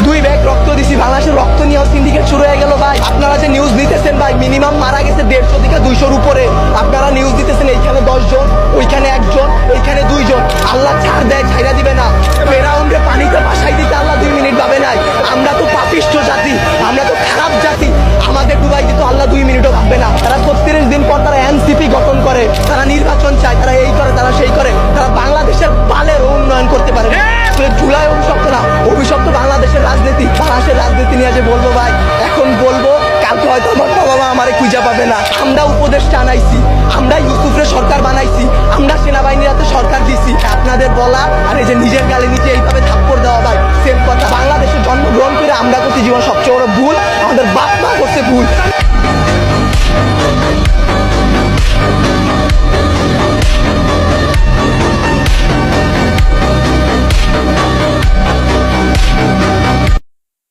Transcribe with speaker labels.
Speaker 1: 2 bag রক্ত দিছি, বাংলাদেশের রক্ত নিয়ে সিন্ডিকেট শুরু হয়ে গেল ভাই। আপনারা যে নিউজ দিতেছেন ভাই, মিনিমাম মারা গেছে 150 থেকে 200-র উপরে। আপনারা নিউজ দিতেছেন এইখানে 10 জন, ওইখানে 1 জন, এইখানে 2 জন। আল্লাহ ছাড় দেয়, ছাইরা দিবে না। ফেরাউনকে পানিতে ভাসাই দিতে আল্লাহ 2 মিনিট ভাবে নাই। আমরা তো পাপিষ্ঠ জাতি, আমরা তো খারাপ জাতি। আমাদের ডুবাই দিতে আল্লাহ 2 মিনিটও ভাববে না। তারা 36 দিন পর তারা এনসিপি গঠন করে, তারা নির্বাচন চায়, তারা এই করে, তারা সেই করে। তারা বাংলাদেশের বালের উন্নয়ন করতে পারে না। জুলাই অভিশপ্ত না, অভিশপ্ত বাংলাদেশের রাজনীতি। বাংলাদেশের রাজনীতি নিয়ে যে বলবো ভাই, এখন বলবো, কালকে হয়তো আমার বাবা আমারে খুঁজে পাবে না। আমরা উপদেষ্টা আনাইছি, আমরা ইউসুফরে সরকার বানাইছি, আমরা সেনাবাহিনীর হাতে সরকার দিছি। আপনাদের বলা আর এই যে নিজের গালে নিচে এইভাবে থাপ্পড় দেওয়া ভাই, সেম কথা। বাংলাদেশে জন্মগ্রহণ করে আমরা করছি জীবন সবচেয়ে বড় ভুল, আমাদের বাপ মা করছে ভুল।